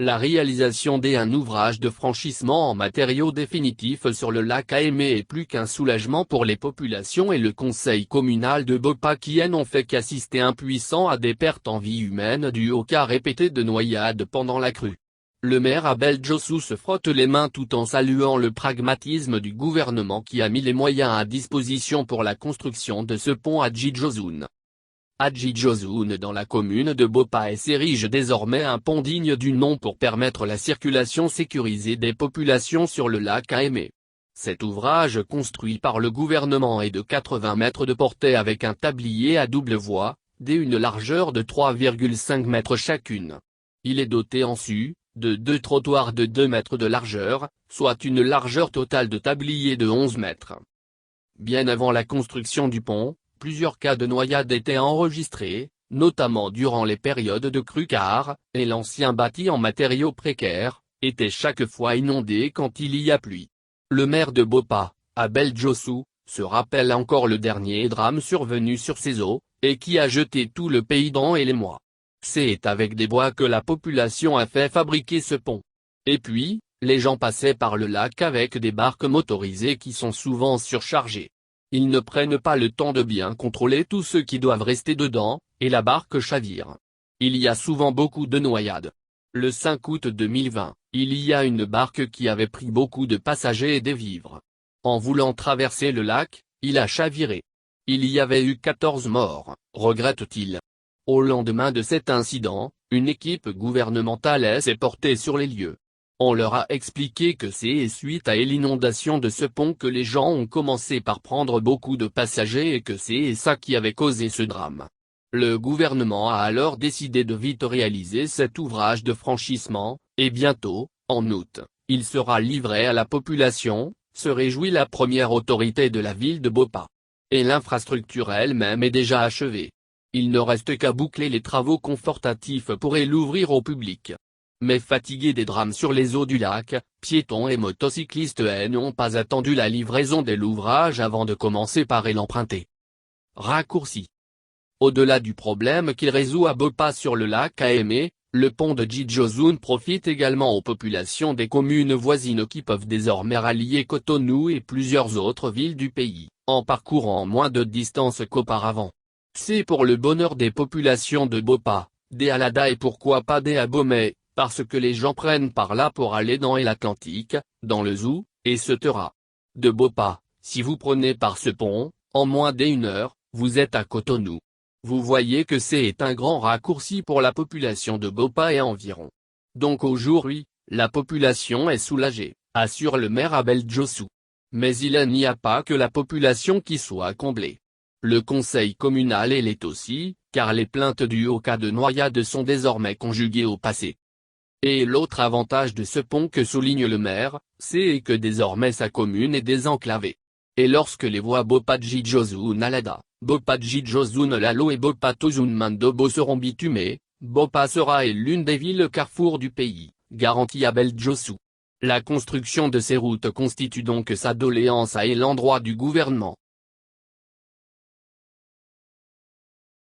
La réalisation d'un ouvrage de franchissement en matériaux définitifs sur le lac Aémé est plus qu'un soulagement pour les populations et le conseil communal de Bopa qui n'ont fait qu'assister impuissants à des pertes en vie humaine dues aux cas répétés de noyades pendant la crue. Le maire Abel Djossou se frotte les mains tout en saluant le pragmatisme du gouvernement qui a mis les moyens à disposition pour la construction de ce pont à Djidjozoun. À Djidjozoun dans la commune de Bopa s'érige désormais un pont digne du nom pour permettre la circulation sécurisée des populations sur le lac Aémé. Cet ouvrage construit par le gouvernement est de 80 mètres de portée avec un tablier à double voie, d'une largeur de 3,5 mètres chacune. Il est doté en sus, de 2 trottoirs de 2 mètres de largeur, soit une largeur totale de tablier de 11 mètres. Bien avant la construction du pont, plusieurs cas de noyade étaient enregistrés, notamment durant les périodes de crue car, et l'ancien bâti en matériaux précaires, était chaque fois inondé quand il y a pluie. Le maire de Bopa, Abel Djossou, se rappelle encore le dernier drame survenu sur ces eaux, et qui a jeté tout le pays dans et les mois. C'est avec des bois que la population a fait fabriquer ce pont. Et puis, les gens passaient par le lac avec des barques motorisées qui sont souvent surchargées. Ils ne prennent pas le temps de bien contrôler tous ceux qui doivent rester dedans, et la barque chavire. Il y a souvent beaucoup de noyades. Le 5 août 2020, il y a une barque qui avait pris beaucoup de passagers et des vivres. En voulant traverser le lac, il a chaviré. Il y avait eu 14 morts, regrette-t-il. Au lendemain de cet incident, une équipe gouvernementale s'est portée sur les lieux. On leur a expliqué que c'est suite à l'inondation de ce pont que les gens ont commencé par prendre beaucoup de passagers et que c'est ça qui avait causé ce drame. Le gouvernement a alors décidé de vite réaliser cet ouvrage de franchissement, et bientôt, en août, il sera livré à la population, se réjouit la première autorité de la ville de Bopa. Et l'infrastructure elle-même est déjà achevée. Il ne reste qu'à boucler les travaux confortatifs pour l'ouvrir au public. Mais fatigués des drames sur les eaux du lac, piétons et motocyclistes n'ont pas attendu la livraison de l'ouvrage avant de commencer par l'emprunter. Raccourci. Au-delà du problème qu'il résout à Bopa sur le lac Aémé, le pont de Djidjozoun profite également aux populations des communes voisines qui peuvent désormais rallier Cotonou et plusieurs autres villes du pays, en parcourant moins de distance qu'auparavant. C'est pour le bonheur des populations de Bopa, des Alada et pourquoi pas des Abomey, parce que les gens prennent par là pour aller dans l'Atlantique, dans le Zou, et etc. De Bopa, si vous prenez par ce pont, en moins d'1 heure, vous êtes à Cotonou. Vous voyez que c'est un grand raccourci pour la population de Bopa et environ. Donc aujourd'hui, la population est soulagée, assure le maire Abel Djossou. Mais il n'y a pas que la population qui soit comblée. Le conseil communal l'est aussi, car les plaintes dues au cas de noyade sont désormais conjuguées au passé. Et l'autre avantage de ce pont que souligne le maire, c'est que désormais sa commune est désenclavée. Et lorsque les voies Bopa Djidjozoun Alada, Bopa Djidjozoun Lalo et Bopa Tozoun Mandobo seront bitumées, Bopa sera l'une des villes carrefour du pays, garantit Abel Djossou. La construction de ces routes constitue donc sa doléance à l'endroit du gouvernement.